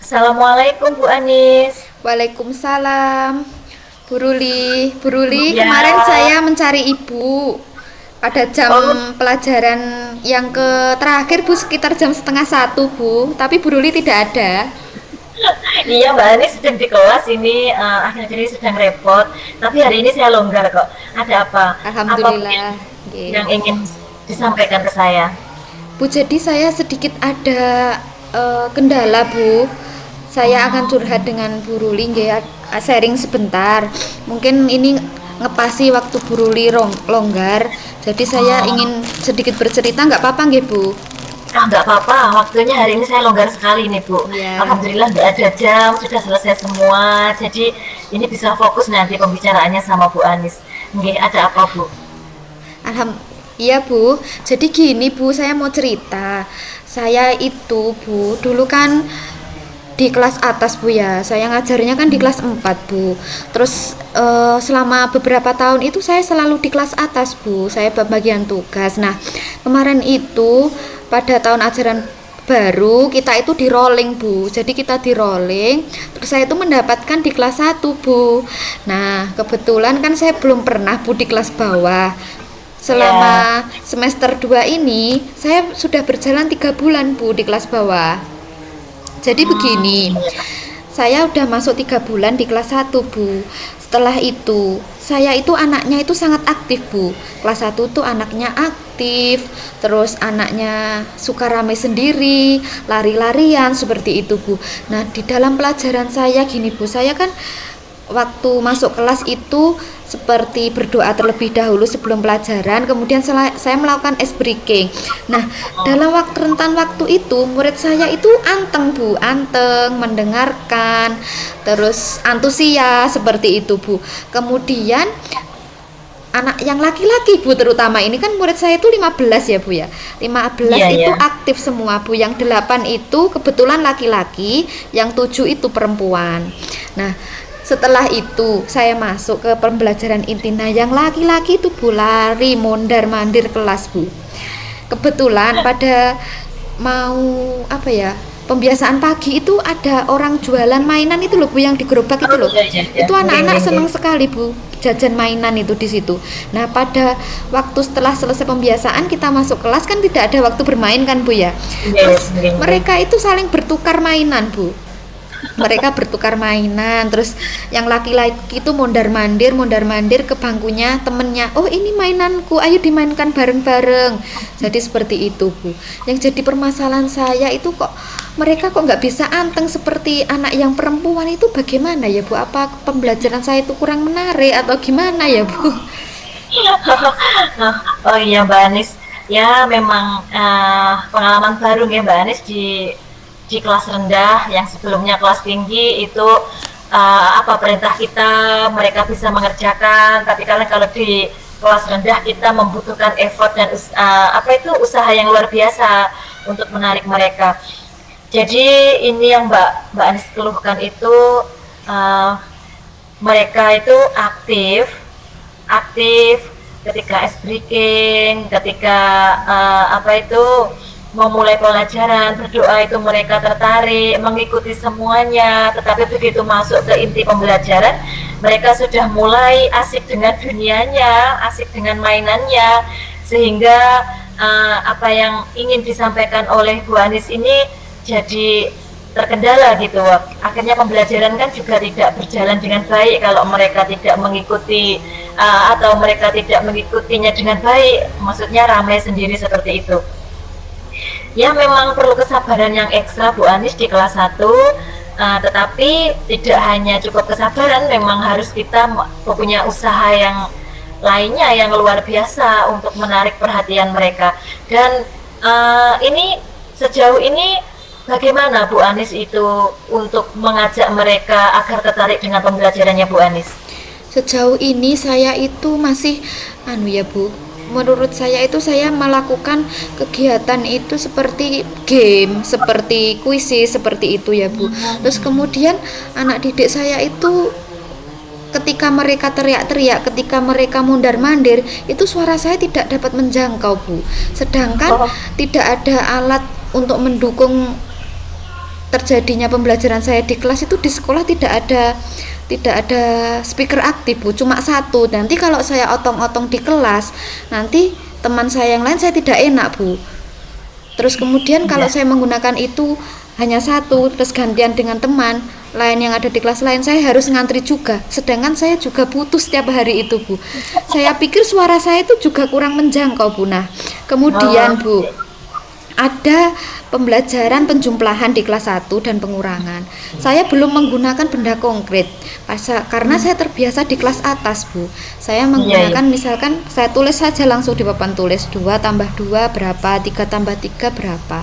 Assalamualaikum Bu Anis. Waalaikumsalam, Bu Ruli. Bu Ruli, Ya, kemarin saya mencari Ibu pada jam oh pelajaran yang terakhir Bu, sekitar jam setengah satu Bu, tapi Bu Ruli tidak ada. iya Mbak Anis sedang di kelas ini akhir-akhir ini sedang repot. Tapi hari ini saya longgar kok. Ada apa? Apa Bu Alhamdulillah. yang Nggih. ingin disampaikan ke saya? Bu, jadi saya sedikit ada kendala Bu. Saya akan curhat dengan Bu Ruli, nggih, sharing sebentar. Mungkin ini ngepasi waktu Bu Ruli longgar. Jadi saya ingin sedikit bercerita, nggak apa-apa nggih Bu? Nggak apa-apa. Waktunya hari ini saya longgar sekali nih Bu. Ya. Alhamdulillah nggak ada jam, sudah selesai semua. Jadi ini bisa fokus nanti pembicaraannya sama Bu Anis. Nggih, ada apa Bu? Iya Bu, jadi gini Bu, saya mau cerita. Saya itu Bu, dulu kan di kelas atas Bu ya. Saya ngajarnya kan di kelas 4 Bu. Terus selama beberapa tahun itu saya selalu di kelas atas Bu. Saya bagian tugas. Nah, kemarin itu pada tahun ajaran baru kita itu di rolling Bu, jadi kita di rolling, terus saya itu mendapatkan di kelas 1 Bu. Nah kebetulan kan saya belum pernah Bu di kelas bawah. Ya, Selama semester 2 ini saya sudah berjalan 3 bulan Bu di kelas bawah. Jadi begini, saya udah masuk 3 bulan di kelas 1 Bu. Setelah itu saya itu anaknya itu sangat aktif Bu. Kelas 1 tuh anaknya aktif, terus anaknya suka rame sendiri, lari-larian seperti itu Bu. Nah di dalam pelajaran saya gini Bu, saya kan waktu masuk kelas itu seperti berdoa terlebih dahulu sebelum pelajaran, kemudian saya melakukan ice breaking. Nah dalam rentan waktu itu murid saya itu anteng Bu, anteng mendengarkan, terus antusias seperti itu Bu. Kemudian anak yang laki-laki Bu, terutama ini kan murid saya itu 15 ya Bu ya, 15 iya, itu iya. aktif semua Bu, yang 8 itu kebetulan laki-laki, yang 7 itu perempuan. Nah setelah itu saya masuk ke pembelajaran inti. Nah yang laki-laki itu Bu lari mondar mandir kelas Bu. Kebetulan pada mau apa ya, pembiasaan pagi itu ada orang jualan mainan itu loh Bu, yang di gerobak itu Oh, loh. iya, iya, iya. Itu Nggih, anak-anak nggih, nggih. senang sekali Bu jajan mainan itu di situ. Nah pada waktu setelah selesai pembiasaan kita masuk kelas kan tidak ada waktu bermain kan Bu ya. Nggih, Terus nggih, nggih. mereka itu saling bertukar mainan Bu, mereka bertukar mainan. Terus yang laki-laki itu mondar mandir ke bangkunya temennya, oh ini mainanku, ayo dimainkan bareng-bareng. Jadi seperti itu Bu. Yang jadi permasalahan saya itu, kok mereka kok nggak bisa anteng seperti anak yang perempuan itu, bagaimana ya Bu? Apa pembelajaran saya itu kurang menarik atau gimana ya Bu? Oh iya Mbak Anis, ya memang pengalaman baru ya Mbak Anis di kelas rendah yang sebelumnya kelas tinggi itu apa perintah kita mereka bisa mengerjakan, tapi kalau di kelas rendah kita membutuhkan effort dan apa itu usaha yang luar biasa untuk menarik mereka. Jadi ini yang Mbak Anis keluhkan itu uh, mereka itu aktif aktif ketika ice breaking, ketika apa itu memulai pelajaran, berdoa itu mereka tertarik, mengikuti semuanya, tetapi begitu masuk ke inti pembelajaran, mereka sudah mulai asik dengan dunianya, asik dengan mainannya, sehingga apa yang ingin disampaikan oleh Bu Anis ini jadi terkendala gitu. Akhirnya pembelajaran kan juga tidak berjalan dengan baik kalau mereka tidak mengikuti atau mereka tidak mengikutinya dengan baik, maksudnya ramai sendiri seperti itu. Ya memang perlu kesabaran yang ekstra Bu Anis di kelas 1, tetapi tidak hanya cukup kesabaran, memang harus kita punya usaha yang lainnya yang luar biasa untuk menarik perhatian mereka. Dan ini sejauh ini bagaimana Bu Anis itu untuk mengajak mereka agar tertarik dengan pembelajarannya Bu Anis? Sejauh ini saya itu masih anu ya Bu. Menurut saya itu saya melakukan kegiatan itu seperti game, seperti kuisis, seperti itu ya Bu. Terus kemudian anak didik saya itu ketika mereka teriak-teriak, ketika mereka mondar-mandir, itu suara saya tidak dapat menjangkau Bu. Sedangkan Oh, tidak ada alat untuk mendukung terjadinya pembelajaran saya di kelas itu di sekolah tidak ada speaker aktif Bu, cuma satu. Nanti kalau saya otong-otong di kelas, nanti teman saya yang lain saya tidak enak Bu. Terus kemudian kalau Iya. saya menggunakan itu hanya satu, terus gantian dengan teman lain yang ada di kelas lain, saya harus ngantri juga. Sedangkan saya juga butuh setiap hari itu Bu. Saya pikir suara saya itu juga kurang menjangkau Bu. Nah, kemudian Bu, Oke. ada pembelajaran penjumlahan di kelas 1 dan pengurangan. Saya belum menggunakan benda konkret karena saya terbiasa di kelas atas Bu. Saya Iya, iya. menggunakan misalkan saya tulis saja langsung di papan tulis 2 tambah 2 berapa, 3 tambah 3 berapa.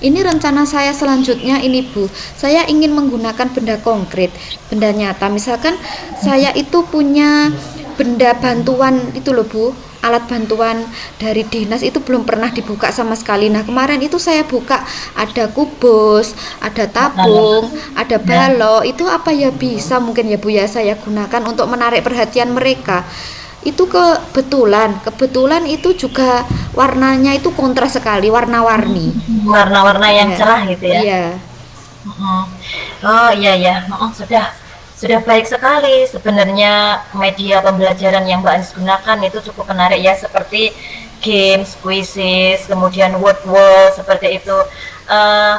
Ini rencana saya selanjutnya ini Bu. Saya ingin menggunakan benda konkret, benda nyata. Misalkan saya itu punya benda bantuan itu loh Bu, alat bantuan dari dinas itu belum pernah dibuka sama sekali. Nah kemarin itu saya buka, ada kubus, ada tabung, ada Ya. balok. Itu apa ya, bisa mungkin ya Bu ya saya gunakan untuk menarik perhatian mereka. Itu kebetulan itu juga warnanya itu kontras sekali, warna-warni Warna-warna yang ya. cerah gitu ya. Iya. Mm-mm. Oh iya ya, sudah baik sekali sebenarnya media pembelajaran yang Mbak Anis gunakan itu cukup menarik ya, seperti games, quizzes, kemudian word wall seperti itu. Eh,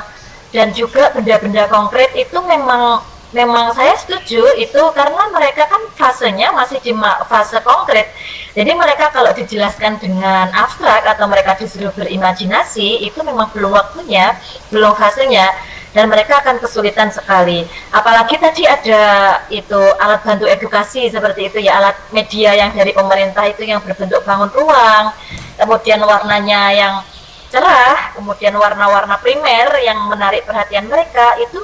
dan juga benda-benda konkret itu memang memang saya setuju itu karena mereka kan fasenya masih di fase konkret. Jadi mereka kalau dijelaskan dengan abstrak atau mereka disuruh berimajinasi itu memang belum waktunya, belum fasenya, dan mereka akan kesulitan sekali. Apalagi tadi ada itu alat bantu edukasi seperti itu ya, alat media yang dari pemerintah itu yang berbentuk bangun ruang, kemudian warnanya yang cerah, kemudian warna-warna primer yang menarik perhatian mereka, itu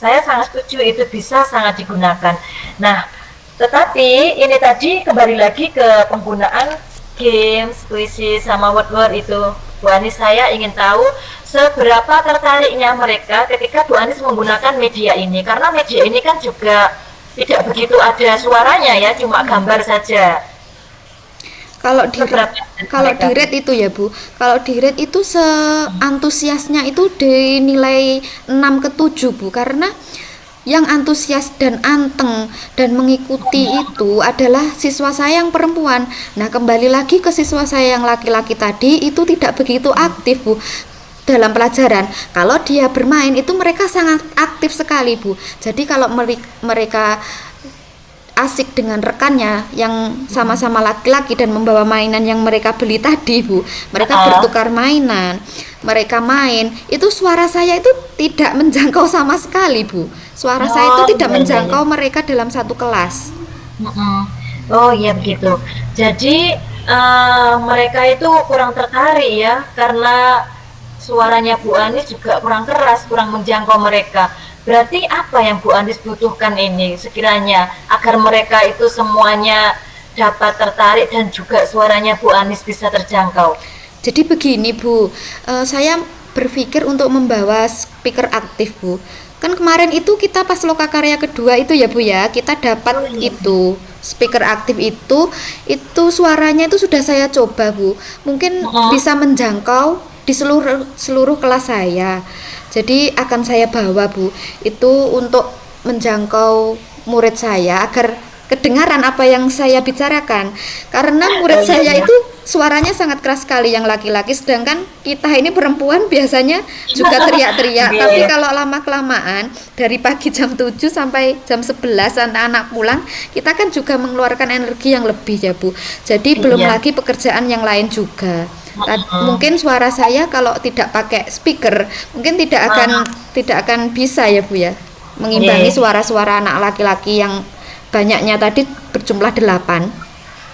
saya sangat setuju itu bisa sangat digunakan. Nah, tetapi ini tadi kembali lagi ke penggunaan games, puisi, sama word-word itu. Bu Anis, saya ingin tahu seberapa tertariknya mereka ketika Bu Anis menggunakan media ini. Karena media ini kan juga tidak begitu ada suaranya ya, cuma gambar saja. Kalau di Seberapa kalau mereka? di rate itu ya Bu, kalau di rate itu seantusiasnya itu dinilai 6 ke 7 Bu, karena yang antusias dan anteng dan mengikuti itu adalah siswa saya yang perempuan. Nah, kembali lagi ke siswa saya yang laki-laki tadi itu tidak begitu aktif Bu dalam pelajaran. Kalau dia bermain itu mereka sangat aktif sekali Bu. Jadi kalau mereka asik dengan rekannya yang sama-sama laki-laki dan membawa mainan yang mereka beli tadi Bu, mereka bertukar mainan, mereka main, itu suara saya itu tidak menjangkau sama sekali Bu, suara saya Oh itu tidak iya iya iya. menjangkau mereka dalam satu kelas. Mm-mm. Oh iya begitu. Jadi mereka itu kurang tertarik ya karena suaranya Bu Anis juga kurang keras, kurang menjangkau mereka. Berarti apa yang Bu Anis butuhkan ini sekiranya agar mereka itu semuanya dapat tertarik dan juga suaranya Bu Anis bisa terjangkau? Jadi begini Bu, saya berpikir untuk membawa speaker aktif Bu. Kan kemarin itu kita pas lokakarya kedua itu ya Bu ya, kita dapat Oh iya. itu speaker aktif itu suaranya itu sudah saya coba Bu. Mungkin Mm-mm. bisa menjangkau di seluruh seluruh kelas saya. Jadi akan saya bawa Bu, itu untuk menjangkau murid saya agar kedengaran apa yang saya bicarakan, karena Oh murid iya saya iya. itu suaranya sangat keras sekali yang laki-laki, sedangkan kita ini perempuan biasanya juga teriak-teriak. Iya Tapi iya. kalau lama kelamaan dari pagi jam 7 sampai jam 11 anak-anak pulang, kita kan juga mengeluarkan energi yang lebih ya Bu. Jadi belum Iya. lagi pekerjaan yang lain juga. Mm-mm. Mungkin suara saya kalau tidak pakai speaker mungkin tidak akan bisa ya Bu ya, mengimbangi Iya. suara-suara anak laki-laki yang banyaknya tadi berjumlah 8.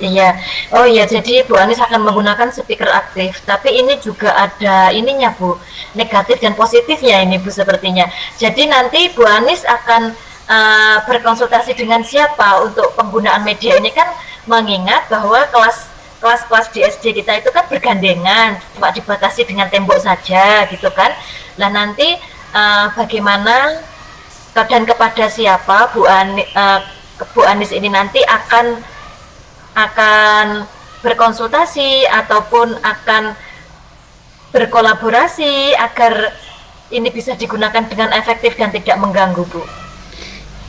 Iya, oh iya, jadi Bu Anis akan menggunakan speaker aktif, tapi ini juga ada ininya Bu, negatif dan positifnya ini Bu sepertinya. Jadi nanti Bu Anis akan berkonsultasi dengan siapa untuk penggunaan media ini kan, mengingat bahwa kelas-kelas di SD kita itu kan bergandengan, cuma dibatasi dengan tembok saja gitu kan. Nah nanti bagaimana dan kepada siapa Bu Anis ini nanti akan berkonsultasi ataupun akan berkolaborasi agar ini bisa digunakan dengan efektif dan tidak mengganggu, Bu?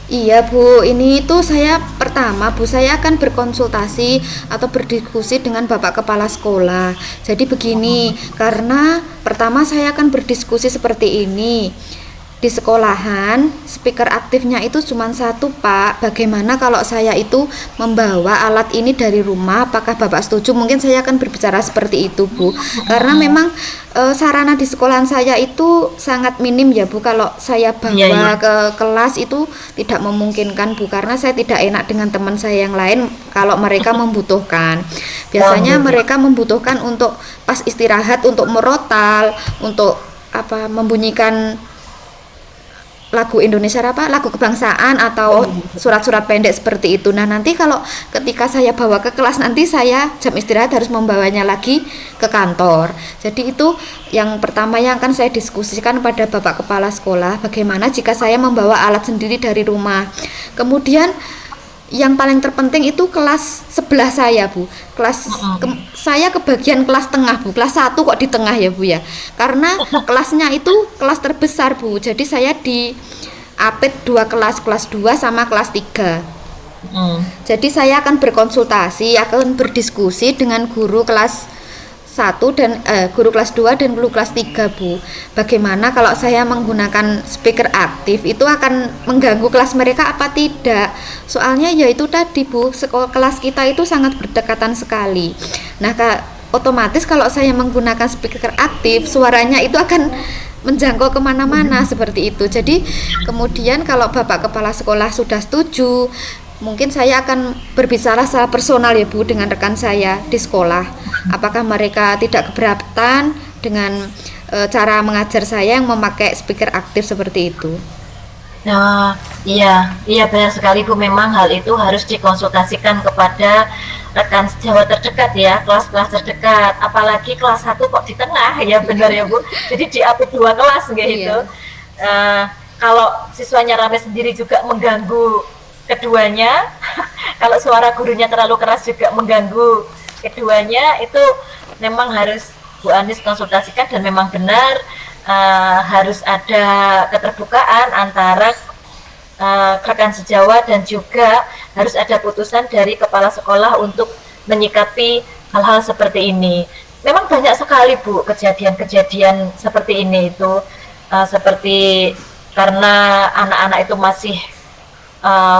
Iya Bu, ini itu saya pertama Bu, saya akan berkonsultasi atau berdiskusi dengan Bapak Kepala Sekolah. Jadi begini, karena pertama saya akan berdiskusi seperti ini. Di sekolahan, speaker aktifnya itu cuma satu Pak. Bagaimana kalau saya itu membawa alat ini dari rumah? Apakah Bapak setuju? Mungkin saya akan berbicara seperti itu Bu. Karena memang sarana di sekolahan saya itu sangat minim ya Bu. Kalau saya Iya, iya. bawa ke kelas itu tidak memungkinkan Bu, karena saya tidak enak dengan teman saya yang lain kalau mereka membutuhkan. Oh, Biasanya gitu. mereka membutuhkan untuk pas istirahat, untuk merotal, untuk apa, membunyikan lagu Indonesia, apa, lagu kebangsaan Oh, atau gitu. surat-surat pendek seperti itu. Nah, nanti kalau ketika saya bawa ke kelas, nanti saya jam istirahat harus membawanya lagi ke kantor. Jadi itu yang pertama yang akan saya diskusikan pada Bapak Kepala Sekolah, bagaimana jika saya membawa alat sendiri dari rumah. Kemudian yang paling terpenting itu kelas sebelah saya Bu, saya kebagian kelas tengah Bu, kelas satu kok di tengah ya Bu ya, karena kelasnya itu kelas terbesar Bu, jadi saya di apit dua kelas, kelas 2 sama kelas 3. Mm. Jadi saya akan berkonsultasi, akan berdiskusi dengan guru kelas satu dan guru kelas 2 dan guru kelas 3 Bu. Bagaimana kalau saya menggunakan speaker aktif itu akan mengganggu kelas mereka apa tidak? Soalnya ya itu tadi Bu, kelas kita itu sangat berdekatan sekali. Nah, otomatis kalau saya menggunakan speaker aktif, suaranya itu akan menjangkau kemana-mana seperti itu. Jadi kemudian kalau Bapak Kepala Sekolah sudah setuju, mungkin saya akan berbicara secara personal ya Bu dengan rekan saya di sekolah. Apakah mereka tidak keberatan dengan cara mengajar saya yang memakai speaker aktif seperti itu? Nah, iya, iya benar sekali Bu. Memang hal itu harus dikonsultasikan kepada rekan sejawat terdekat ya, kelas-kelas terdekat. Apalagi kelas satu kok di tengah ya, benar ya Bu. Jadi di AP 2 kelas gitu. Iya. Eh, Kalau siswanya rame sendiri juga mengganggu keduanya. Kalau suara gurunya terlalu keras juga mengganggu keduanya. Itu memang harus Bu Anis konsultasikan dan memang benar harus ada keterbukaan antara rekan sejawat dan juga harus ada putusan dari kepala sekolah untuk menyikapi hal-hal seperti ini. Memang banyak sekali Bu kejadian-kejadian seperti ini itu seperti karena anak-anak itu masih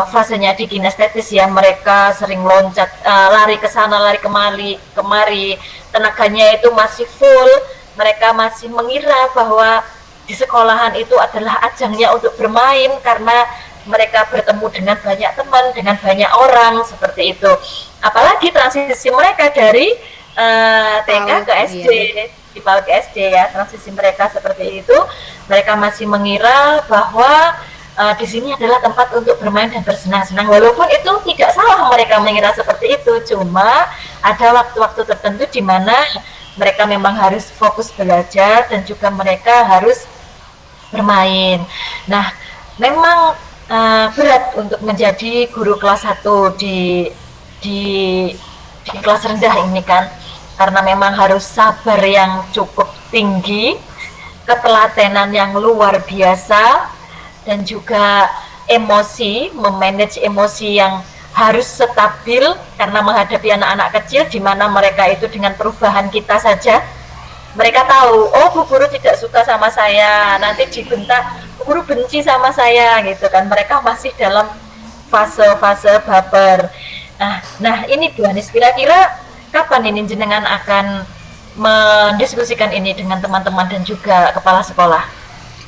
fasenya di kinestetis ya, mereka sering loncat, lari ke sana, lari kemari, tenaganya itu masih full, mereka masih mengira bahwa di sekolahan itu adalah ajangnya untuk bermain karena mereka bertemu dengan banyak teman, dengan banyak orang seperti itu. Apalagi transisi mereka dari TK ke SD, di PAUD ke SD ya, transisi mereka seperti itu, mereka masih mengira bahwa di sini adalah tempat untuk bermain dan bersenang-senang, walaupun itu tidak salah mereka mengira seperti itu, cuma ada waktu-waktu tertentu di mana mereka memang harus fokus belajar dan juga mereka harus bermain. Nah, memang berat untuk menjadi guru kelas 1 di, di kelas rendah ini kan, karena memang harus sabar yang cukup tinggi, ketelatenan yang luar biasa, dan juga emosi, memanage emosi yang harus stabil karena menghadapi anak-anak kecil di mana mereka itu dengan perubahan kita saja mereka tahu, oh Bu Guru tidak suka sama saya, nanti dibentak Bu Guru benci sama saya gitu kan, mereka masih dalam fase-fase baper. Nah ini Bu Anis, kira-kira kapan ini jenengan akan mendiskusikan ini dengan teman-teman dan juga kepala sekolah?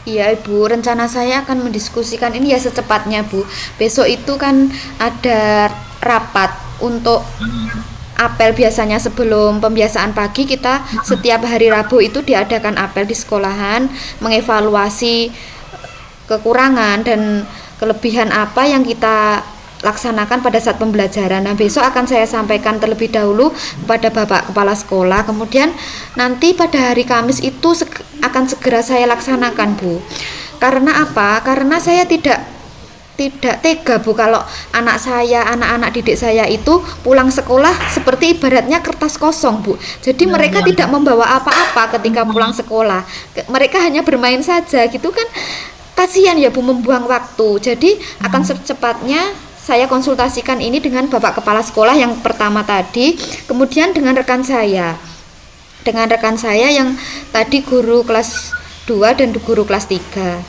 Iya Ibu, rencana saya akan mendiskusikan ini ya secepatnya Bu. Besok itu kan ada rapat untuk apel, biasanya sebelum pembiasaan pagi kita setiap hari Rabu itu diadakan apel di sekolahan, mengevaluasi kekurangan dan kelebihan apa yang kita laksanakan pada saat pembelajaran. Nah, besok akan saya sampaikan terlebih dahulu kepada Bapak Kepala Sekolah. Kemudian nanti pada hari Kamis itu akan segera saya laksanakan, Bu. Karena apa? Karena saya tidak tidak tega Bu kalau anak saya, anak-anak didik saya itu pulang sekolah seperti ibaratnya kertas kosong Bu. Jadi mereka tidak membawa apa-apa ketika pulang sekolah. Mereka hanya bermain saja gitu kan. Kasihan ya Bu, membuang waktu. Jadi akan secepatnya saya konsultasikan ini dengan Bapak Kepala Sekolah yang pertama tadi, kemudian dengan rekan saya. Dengan rekan saya yang tadi guru kelas 2 dan guru kelas 3.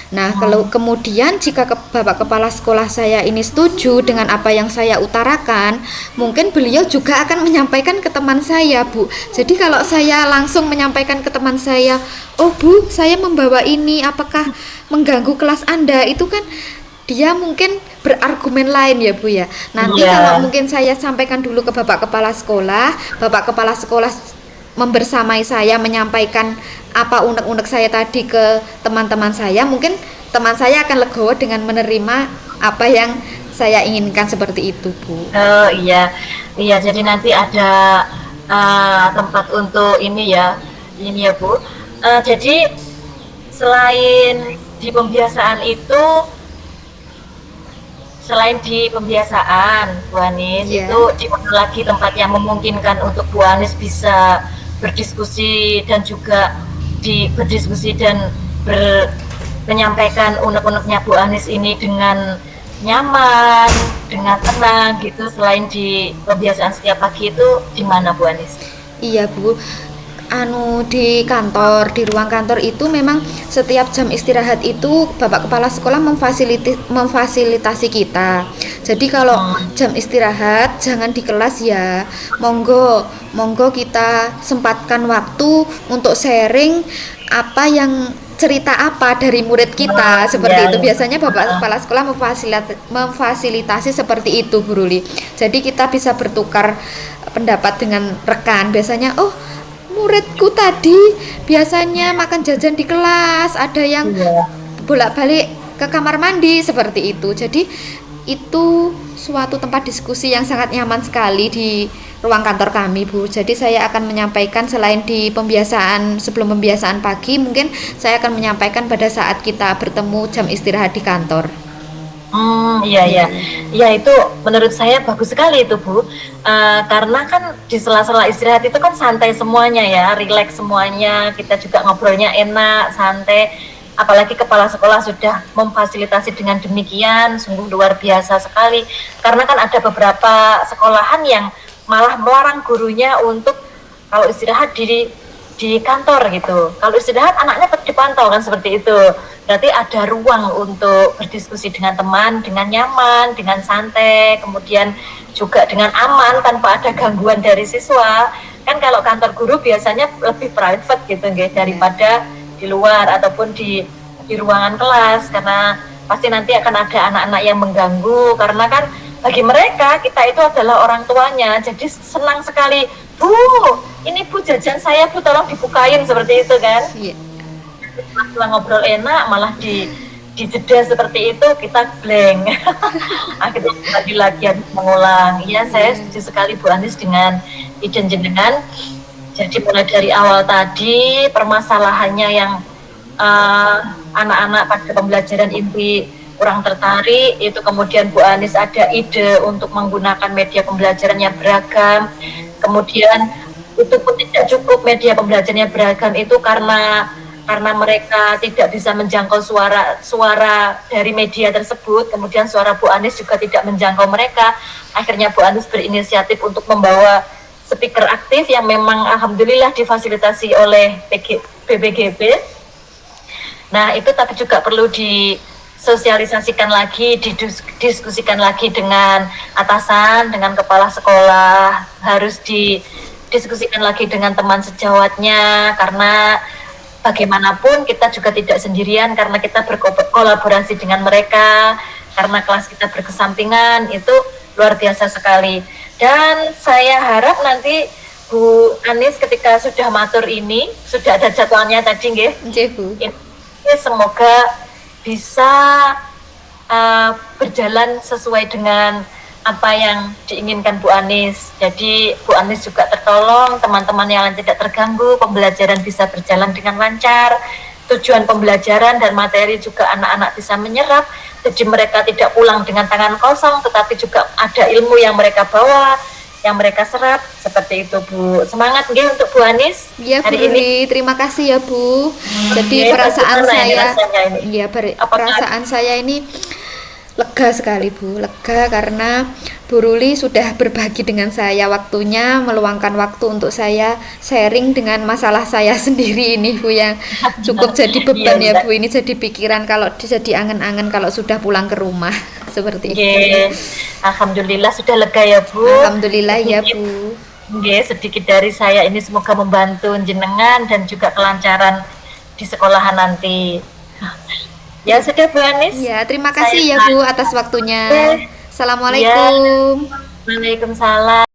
Nah, kalau kemudian jika Bapak Kepala Sekolah saya ini setuju dengan apa yang saya utarakan, mungkin beliau juga akan menyampaikan ke teman saya, Bu. Jadi kalau saya langsung menyampaikan ke teman saya, "Oh, Bu, saya membawa ini, apakah mengganggu kelas Anda?" Itu kan dia mungkin berargumen lain ya, Bu ya. Nanti kalau mungkin saya sampaikan dulu ke Bapak Kepala Sekolah membersamai saya menyampaikan apa unek-unek saya tadi ke teman-teman saya, mungkin teman saya akan legowo dengan menerima apa yang saya inginkan seperti itu, Bu. Oh iya, iya. Jadi nanti ada tempat untuk ini ya Bu. Jadi selain di pembiasaan itu, Bu Anis, itu di mana lagi tempat yang memungkinkan untuk Bu Anis bisa berdiskusi dan juga berdiskusi dan menyampaikan unek-uneknya Bu Anis ini dengan nyaman, dengan tenang gitu, selain di pembiasaan setiap pagi itu di mana Bu Anis? Iya Bu, di kantor, di ruang kantor itu memang setiap jam istirahat itu Bapak Kepala Sekolah memfasilitasi kita. Jadi kalau jam istirahat jangan di kelas ya, monggo kita sempatkan waktu untuk sharing cerita apa dari murid kita, seperti itu. Biasanya Bapak Kepala Sekolah memfasilitasi seperti itu, Bu Ruli. Jadi kita bisa bertukar pendapat dengan rekan. Biasanya, oh muridku tadi biasanya makan jajan di kelas, ada yang bolak-balik ke kamar mandi, seperti itu. Jadi itu suatu tempat diskusi yang sangat nyaman sekali di ruang kantor kami, Bu. Jadi saya akan menyampaikan selain di sebelum pembiasaan pagi, mungkin saya akan menyampaikan pada saat kita bertemu jam istirahat di kantor. Iya. Ya itu menurut saya bagus sekali itu Bu. Karena kan di sela-sela istirahat itu kan santai semuanya ya, rileks semuanya, kita juga ngobrolnya enak, santai. Apalagi kepala sekolah sudah memfasilitasi dengan demikian, sungguh luar biasa sekali. Karena kan ada beberapa sekolahan yang malah melarang gurunya untuk kalau istirahat di kantor gitu. Kalau istirahat anaknya tetap dipantau kan, seperti itu. Berarti ada ruang untuk berdiskusi dengan teman, dengan nyaman, dengan santai, kemudian juga dengan aman tanpa ada gangguan dari siswa. Kan kalau kantor guru biasanya lebih private gitu daripada di luar ataupun di ruangan kelas, karena pasti nanti akan ada anak-anak yang mengganggu, karena kan bagi mereka kita itu adalah orang tuanya, jadi senang sekali, Bu, ini Bu jajan saya Bu, tolong dibukain, seperti itu kan. Setelah ngobrol enak malah di jeda seperti itu kita blank. Akhirnya lagi mengulang. Ya, saya setuju sekali Bu Anis dengan ide jenengan. Jadi mulai dari awal tadi permasalahannya yang anak-anak pada pembelajaran inti kurang tertarik, itu kemudian Bu Anis ada ide untuk menggunakan media pembelajaran yang beragam. Kemudian itu pun tidak cukup media pembelajarannya beragam itu karena mereka tidak bisa menjangkau suara dari media tersebut, kemudian suara Bu Anis juga tidak menjangkau mereka. Akhirnya Bu Anis berinisiatif untuk membawa speaker aktif yang memang alhamdulillah difasilitasi oleh BPGB. Nah, itu tapi juga perlu disosialisasikan lagi, didiskusikan lagi dengan atasan, dengan kepala sekolah, harus didiskusikan lagi dengan teman sejawatnya, karena bagaimanapun kita juga tidak sendirian, karena kita berkolaborasi dengan mereka, karena kelas kita berkesampingan, itu luar biasa sekali. Dan saya harap nanti Bu Anis ketika sudah matur ini, sudah ada jadwalnya tadi nggih? Nggih, Bu. Semoga bisa berjalan sesuai dengan apa yang diinginkan Bu Anis. Jadi Bu Anis juga tertolong, teman-teman yang lain tidak terganggu, pembelajaran bisa berjalan dengan lancar, tujuan pembelajaran dan materi juga anak-anak bisa menyerap, Jadi mereka tidak pulang dengan tangan kosong, tetapi juga ada ilmu yang mereka bawa, yang mereka serap, seperti itu Bu. Semangat nggih untuk Bu Anis Ya Bu hari ini. Ruli, terima kasih ya Bu. Jadi Nggih, perasaan bagaimana ini saya, rasanya ini? ya Apakah perasaan saya ini lega sekali Bu, lega karena Bu Ruli sudah berbagi dengan saya waktunya, meluangkan waktu untuk saya sharing dengan masalah saya sendiri ini Bu, yang cukup jadi iya, beban ya Mbak. Bu, ini jadi pikiran kalau jadi angan-angan kalau sudah pulang ke rumah seperti itu. Nggih. Alhamdulillah sudah lega ya Bu. Alhamdulillah ya Sedikit Bu. nggih, sedikit dari saya ini semoga membantu jenengan dan juga kelancaran di sekolahan nanti. Ya sudah Bu Anis, Ya, terima saya kasih ya Bu atas waktunya. Oke. Ya, Assalamualaikum. Waalaikumsalam.